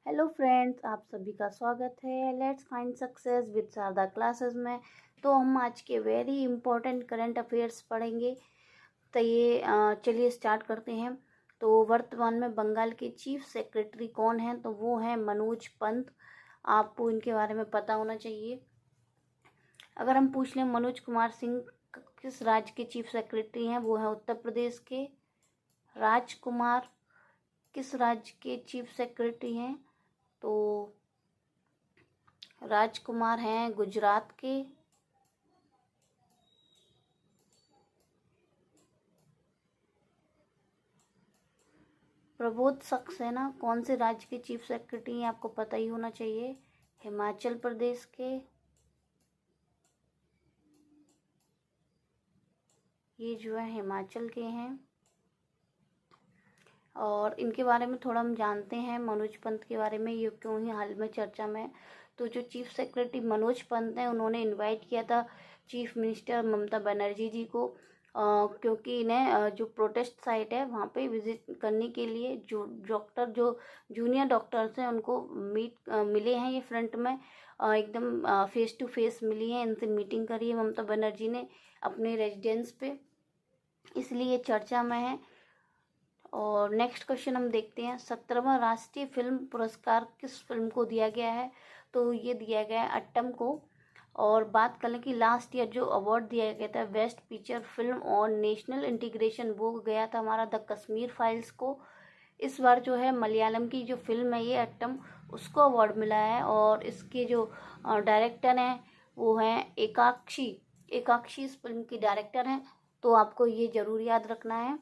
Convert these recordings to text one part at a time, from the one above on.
Hello friends, आप सभी का स्वागत है let's find success with Sharda classes में। तो हम आज के वेरी इंपॉर्टेंट करंट अफेयर्स पढ़ेंगे। तो ये चलिए स्टार्ट करते हैं। तो वर्तमान में बंगाल के चीफ सेक्रेटरी कौन हैं? तो वो हैं मनोज पंत। आपको इनके बारे में पता होना चाहिए। अगर हम पूछ लें मनोज कुमार सिंह किस राज्य के चीफ सेक्रेटरी हैं? वो हैं उत्तर प्रदेश के। राजकुमार किस राज्य के चीफ सेक्रेटरी हैं? तो राजकुमार हैं गुजरात के। प्रबोध सक्सेना कौन से राज्य के चीफ सेक्रेटरी हैं? आपको पता ही होना चाहिए, हिमाचल प्रदेश के। ये जो है हिमाचल के हैं। और इनके बारे में थोड़ा हम जानते हैं, मनोज पंत के बारे में, ये क्यों ही हाल में चर्चा में। तो जो चीफ सेक्रेटरी मनोज पंत हैं, उन्होंने इनवाइट किया था चीफ मिनिस्टर ममता बनर्जी जी को, क्योंकि इन्हें जो प्रोटेस्ट साइट है वहाँ पे विजिट करने के लिए जो जूनियर डॉक्टर्स हैं उनको मिले हैं। ये फ्रंट में एकदम फेस टू फेस मिली हैं, इनसे मीटिंग करी है ममता बनर्जी ने अपने रेजिडेंस पे, इसलिए चर्चा में है। और नेक्स्ट क्वेश्चन हम देखते हैं, 17वां राष्ट्रीय फिल्म पुरस्कार किस फिल्म को दिया गया है? तो ये दिया गया है अट्टम को। और बात करें कि लास्ट ईयर जो अवार्ड दिया गया था बेस्ट पिक्चर फिल्म और नेशनल इंटीग्रेशन, वो गया था हमारा द कश्मीर फाइल्स को। इस बार जो है मलयालम की जो फिल्म है ये अट्टम, उसको अवार्ड मिला है। और इसके जो डायरेक्टर हैं वो हैं एकाक्षी। एकाक्षी इस फिल्म की डायरेक्टर हैं, तो आपको ये जरूर याद रखना है।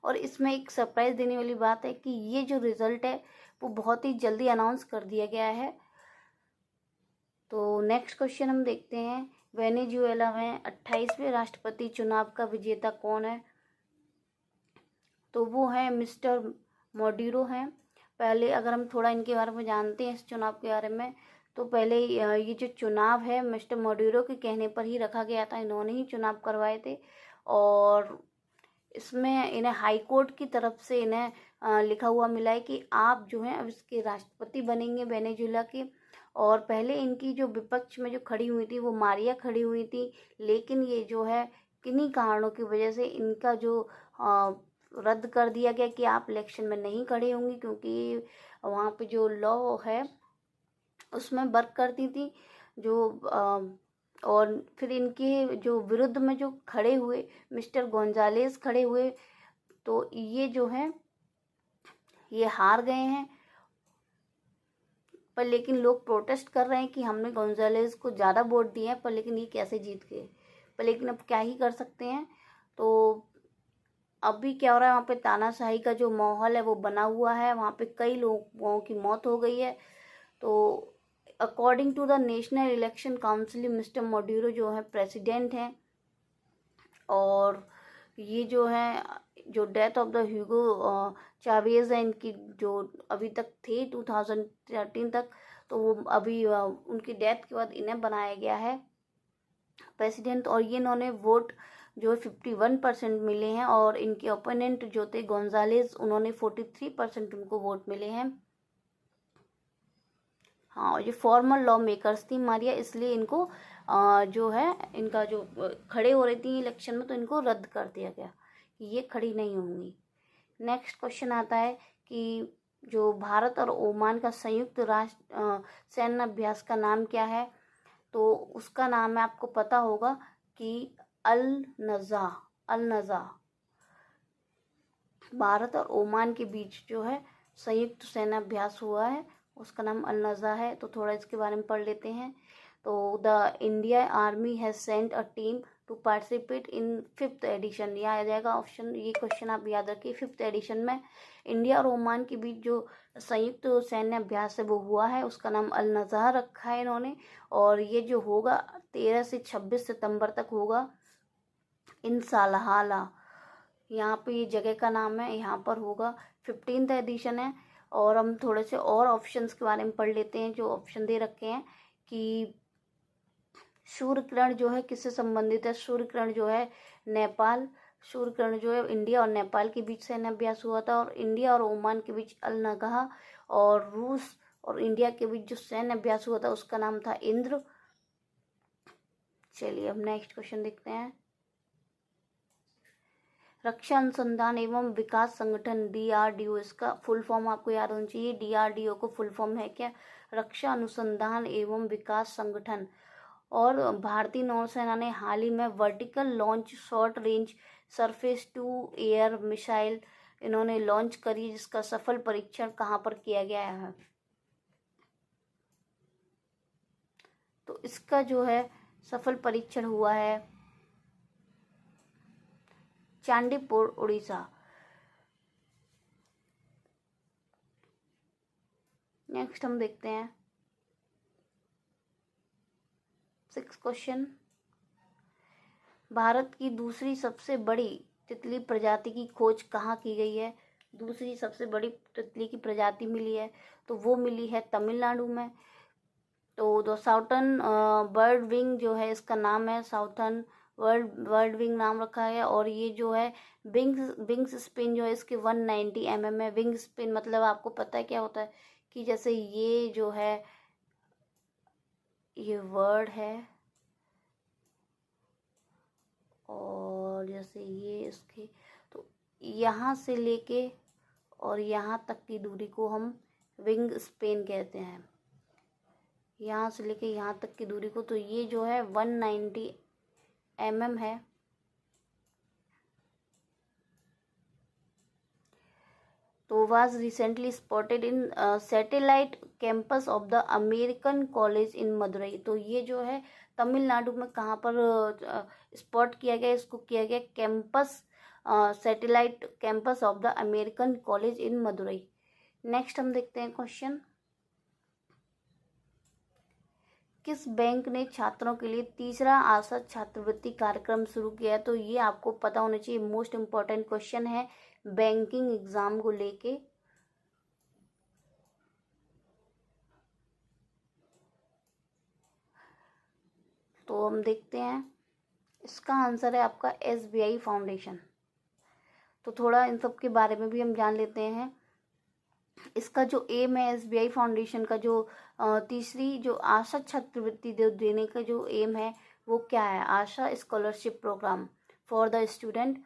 और इसमें एक सरप्राइज देने वाली बात है कि ये जो रिजल्ट है वो बहुत ही जल्दी अनाउंस कर दिया गया है। तो नेक्स्ट क्वेश्चन हम देखते हैं, वेनेजुएला में 28वें राष्ट्रपति चुनाव का विजेता कौन है? तो वो है मिस्टर मोडिरो हैं। पहले अगर हम थोड़ा इनके बारे में जानते हैं, इस चुनाव के बारे में, तो पहले ये जो चुनाव है मिस्टर मोडिरो के कहने पर ही रखा गया था, इन्होंने ही चुनाव करवाए थे। और इसमें इन्हें हाई कोर्ट की तरफ से इन्हें लिखा हुआ मिला है कि आप जो हैं अब इसके राष्ट्रपति बनेंगे वेनेजुएला के। और पहले इनकी जो विपक्ष में जो खड़ी हुई थी वो मारिया खड़ी हुई थी, लेकिन ये जो है किन्हीं कारणों की वजह से इनका जो रद्द कर दिया गया कि आप इलेक्शन में नहीं खड़े होंगी, क्योंकि वहाँ पे जो लॉ है उसमें वर्क करती थी जो और फिर इनके जो विरुद्ध में जो खड़े हुए मिस्टर गोंजालेस खड़े हुए, तो ये जो है ये हार गए हैं। पर लेकिन लोग प्रोटेस्ट कर रहे हैं कि हमने गोंजालेस को ज़्यादा वोट दिए हैं, पर लेकिन ये कैसे जीत गए। पर लेकिन अब क्या ही कर सकते हैं। तो अभी क्या हो रहा है, वहाँ पे तानाशाही का जो माहौल है वो बना हुआ है, वहाँ पे कई लोगों की मौत हो गई है। तो according to the national election council mister Maduro जो है प्रेसिडेंट हैं। और ये जो है जो death of the Hugo Chavez है इनकी, जो अभी तक थे 2013 तक, तो वो अभी उनकी डेथ के बाद इन्हें बनाया गया है प्रेसिडेंट। और ये इन्होंने वोट जो है 51% मिले हैं, और इनके ओपोनेंट जो थे गोंजालेस, उन्होंने 43% उनको वोट मिले हैं। हाँ, और ये फॉर्मल लॉ मेकर्स थी मारिया, इसलिए इनको जो है इनका जो खड़े हो रही थी इलेक्शन में, तो इनको रद्द कर दिया गया कि ये खड़ी नहीं होंगी। नेक्स्ट क्वेश्चन आता है कि जो भारत और ओमान का संयुक्त राष्ट्र सैन्य अभ्यास का नाम क्या है? तो उसका नाम है, आपको पता होगा कि अल नज़ा। अल नज़ा भारत और ओमान के बीच जो है संयुक्त सेना अभ्यास हुआ है, उसका नाम अल नज़ा है। तो थोड़ा इसके बारे में पढ़ लेते हैं। तो the India army has sent a team to participate in 5th edition, यह आ जाएगा ऑप्शन। ये क्वेश्चन आप याद रखिए, 5th एडिशन में इंडिया और ओमान के बीच जो संयुक्त सैन्य अभ्यास है वो हुआ है, उसका नाम अल नज़ा रखा है इन्होंने। और ये जो होगा 13 से 26 सितंबर तक होगा इन सालहाला, यहाँ पे ये जगह का नाम है, यहाँ पर होगा। 15th एडिशन है। और हम थोड़े से और ऑप्शंस के बारे में पढ़ लेते हैं जो ऑप्शन दे रखे हैं कि सूर्य किरण जो है किससे संबंधित है? सूर्य किरण जो है नेपाल सूर्य किरण जो है इंडिया और नेपाल के बीच सैन्य अभ्यास हुआ था, और इंडिया और ओमान के बीच अल नगाह, और रूस और इंडिया के बीच जो सैन्य अभ्यास हुआ था उसका नाम था इंद्र। चलिए अब नेक्स्ट क्वेश्चन देखते हैं। रक्षा अनुसंधान एवं विकास संगठन DRDO, इसका फुल फॉर्म आपको याद होना चाहिए। DRDO को फुल फॉर्म है क्या? रक्षा अनुसंधान एवं विकास संगठन। और भारतीय नौसेना ने हाल ही में vertical launch short range surface to air missile इन्होंने लॉन्च करी, जिसका सफल परीक्षण कहाँ पर किया गया है? तो इसका जो है सफल परीक्षण हुआ है चांदीपुर, उड़ीसा। नेक्स्ट हम देखते हैं 6 क्वेश्चन। भारत की दूसरी सबसे बड़ी तितली प्रजाति की खोज कहाँ की गई है? दूसरी सबसे बड़ी तितली की प्रजाति मिली है तो वो मिली है तमिलनाडु में। तो द साउथर्न बर्ड विंग जो है, इसका नाम है साउथर्न बर्ड विंग नाम रखा है। और ये जो है विंग्स स्पिन जो है इसके 190 mm है। विंग स्पिन मतलब आपको पता है क्या होता है कि जैसे ये जो है ये वर्ड है, और जैसे ये इसके, तो यहाँ से लेके और यहाँ तक की दूरी को हम विंग स्पेन कहते हैं। यहाँ से लेके यहाँ तक की दूरी को, तो ये जो है 190 mm है। तो was recently spotted in satellite campus of the American college in Madurai. तो ये जो है तमिलनाडु में कहाँ पर स्पॉट किया गया? इसको किया गया campus satellite campus of the American college in Madurai. Next हम देखते हैं क्वेश्चन। किस बैंक ने छात्रों के लिए तीसरा आशा छात्रवृत्ति कार्यक्रम शुरू किया है? तो ये आपको पता होना चाहिए, मोस्ट इम्पॉर्टेंट क्वेश्चन है बैंकिंग एग्जाम को लेके। तो हम देखते हैं, इसका आंसर है आपका SBI फाउंडेशन। तो थोड़ा इन सब के बारे में भी हम जान लेते हैं। इसका जो एम है SBI फाउंडेशन का, जो तीसरी जो आशा छात्रवृत्ति देने का जो एम है वो क्या है? Asha scholarship program for the student.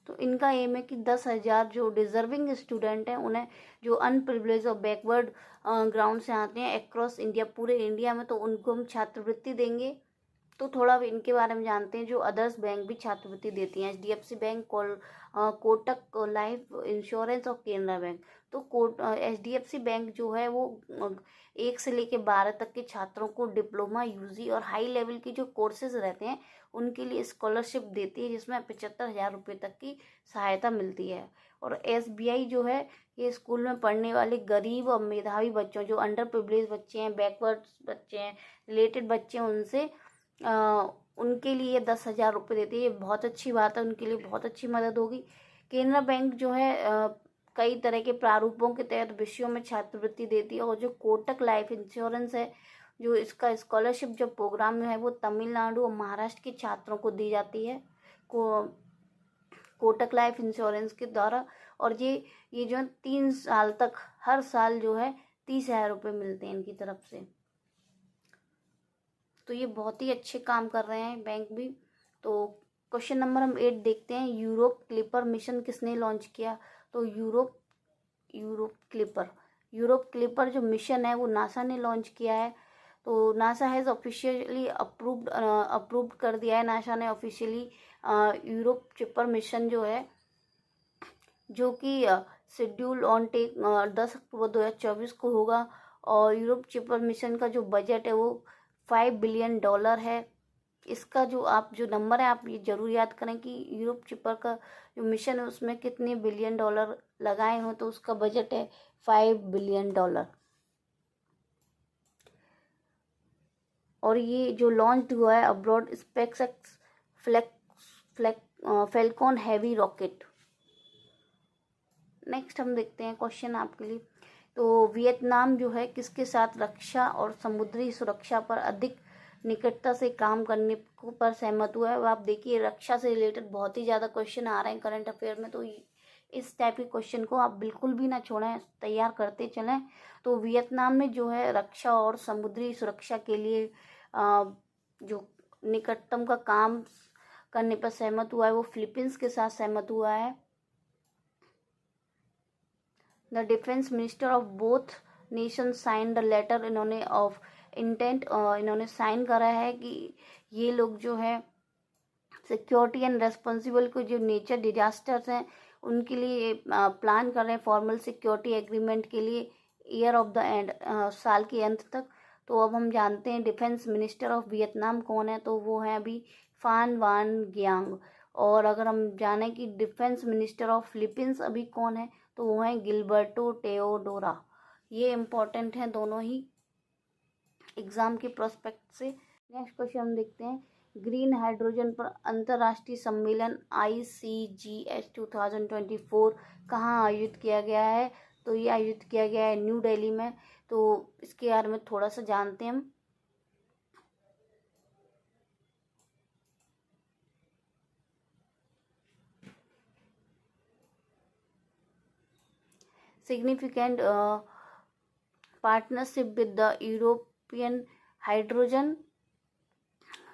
तो इनका एम है कि 10,000 जो डिजर्विंग स्टूडेंट हैं उन्हें, जो अनप्रिविलेज और बैकवर्ड ग्राउंड से आते हैं अक्रॉस इंडिया, पूरे इंडिया में, तो उनको हम छात्रवृत्ति देंगे। तो थोड़ा इनके बारे में जानते हैं। जो अदर्स बैंक भी छात्रवृत्ति देती हैं, HDFC bank, Kotak life insurance और केनरा बैंक। तो HDFC बैंक जो है वो 1 से लेकर 12 तक के छात्रों को डिप्लोमा, UG और हाई लेवल के जो कोर्सेज रहते हैं उनके लिए स्कॉलरशिप देती है, जिसमें 75,000 रुपये तक की सहायता मिलती है। और SBI जो है ये स्कूल में पढ़ने वाले गरीब और मेधावी बच्चों, जो अंडर प्रिविलेज बच्चे हैं, बैकवर्ड बच्चे हैं, रिलेटेड बच्चे हैं, उनसे उनके लिए 10,000 रुपये देती है। ये बहुत अच्छी बात है, उनके लिए बहुत अच्छी मदद होगी। केनरा बैंक जो है कई तरह के प्रारूपों के तहत विषयों में छात्रवृत्ति देती है। और जो कोटक लाइफ इंश्योरेंस है, जो इसका स्कॉलरशिप जो प्रोग्राम है वो तमिलनाडु और महाराष्ट्र के छात्रों को दी जाती है कोटक लाइफ इंश्योरेंस के द्वारा। और ये जो है 3 साल तक हर साल जो है 30,000 रुपये मिलते हैं इनकी तरफ से। तो ये बहुत ही अच्छे काम कर रहे हैं बैंक भी। तो क्वेश्चन नंबर हम 8 देखते हैं। यूरोप क्लिपर मिशन किसने लॉन्च किया? तो यूरोप क्लिपर जो मिशन है वो नासा ने लॉन्च किया है। तो नासा हैज़ ऑफिशियली अप्रूव्ड कर दिया है, नासा ने ऑफिशियली यूरोप क्लिपर मिशन जो है, जो कि शेड्यूल ऑन टेक 10 अक्टूबर 2024 को होगा। और यूरोप क्लिपर मिशन का जो बजट है वो $5 बिलियन है। इसका जो नंबर है आप ये जरूर याद करें कि यूरोप क्लिपर का जो मिशन है उसमें कितने $बिलियन लगाए हो, तो उसका बजट है $5 बिलियन। और ये जो लॉन्च हुआ है abroad SpaceX Falcon heavy rocket. Next हम देखते हैं क्वेश्चन आपके लिए। तो वियतनाम जो है किसके साथ रक्षा और समुद्री सुरक्षा पर अधिक निकटता से काम करने को पर सहमत हुआ है। अब आप देखिए रक्षा से रिलेटेड बहुत ही ज़्यादा क्वेश्चन आ रहे हैं करंट अफेयर में, तो इस टाइप के क्वेश्चन को आप बिल्कुल भी ना छोड़ें, तैयार करते चलें। तो वियतनाम में जो है रक्षा और समुद्री सुरक्षा के लिए जो निकटतम का काम करने पर सहमत हुआ है वो फिलीपींस के साथ सहमत हुआ है। The defence minister of both nation sign the letter इन्होंने ऑफ इंटेंट इन्होंने साइन करा है कि ये लोग जो है सिक्योरिटी एंड रेस्पॉन्सिबल को जो नेचर डिजास्टर्स हैं उनके लिए प्लान कर रहे हैं फॉर्मल सिक्योरिटी एग्रीमेंट के लिए ईयर ऑफ द एंड, साल के अंत तक। तो अब हम जानते हैं डिफेंस मिनिस्टर ऑफ वियतनाम कौन है, तो वो है अभी फान वान गियांग। और अगर हम जानें कि डिफेंस मिनिस्टर ऑफ फिलीपींस अभी कौन है, तो वो है गिलबर्टो टेओडोरा। ये इम्पोर्टेंट हैं दोनों ही एग्जाम के प्रोस्पेक्ट से। नेक्स्ट क्वेश्चन हम देखते हैं, ग्रीन हाइड्रोजन पर अंतर्राष्ट्रीय सम्मेलन ICGH 2024 कहाँ आयोजित किया गया है, तो ये आयोजित किया गया है न्यू दिल्ली में। तो इसके बारे में थोड़ा सा जानते हैं हम। Significant partnership with the European Hydrogen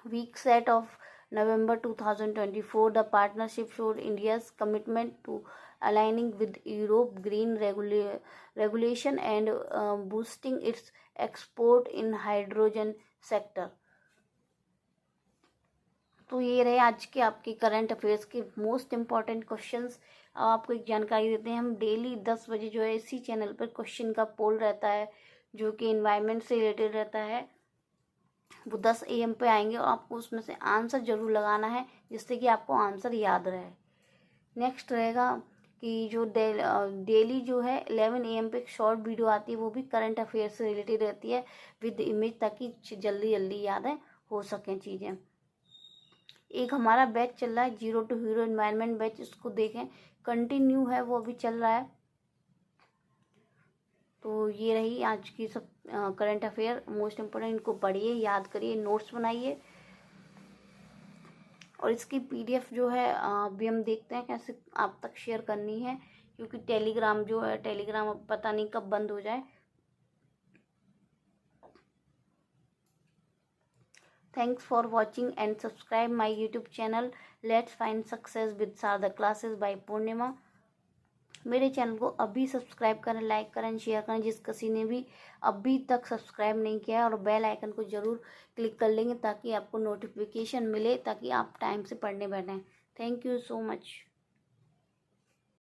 Week set of November 2024. The partnership showed India's commitment to aligning with Europe green regulation and boosting its export in hydrogen sector. तो ये रहे आज के आपके करंट अफेयर्स के मोस्ट इम्पॉर्टेंट क्वेश्चंस। आपको एक जानकारी देते हैं, हम डेली 10 बजे जो है इसी चैनल पर क्वेश्चन का पोल रहता है जो कि इन्वायरमेंट से रिलेटेड रहता है, वो 10 AM पे आएंगे और आपको उसमें से आंसर जरूर लगाना है जिससे कि आपको आंसर याद रहे। नेक्स्ट रहेगा कि जो डेली जो है 11 AM पे एक शॉर्ट वीडियो आती है, वो भी करंट अफेयर से रिलेटेड रहती है विद इमेज, ताकि जल्दी जल्दी याद हो सकें चीज़ें। एक हमारा बैच चल रहा है 0 to हीरो एनवायरनमेंट बैच, इसको देखें, कंटिन्यू है, वो अभी चल रहा है। तो ये रही आज की सब करंट अफेयर मोस्ट इम्पोर्टेंट, इनको पढ़िए, याद करिए, नोट्स बनाइए। और इसकी PDF जो है अभी हम देखते हैं कैसे आप तक शेयर करनी है, क्योंकि टेलीग्राम जो है, टेलीग्राम अब पता नहीं कब बंद हो जाए। Thanks for watching and subscribe my YouTube channel. Let's find success with Sarada Classes by Purnima. मेरे चैनल को अभी सब्सक्राइब करें, लाइक करें, शेयर करें जिस किसी ने भी अभी तक सब्सक्राइब नहीं किया है, और बेल आइकन को ज़रूर क्लिक कर लेंगे ताकि आपको नोटिफिकेशन मिले, ताकि आप टाइम से पढ़ने बैठें। Thank you so much.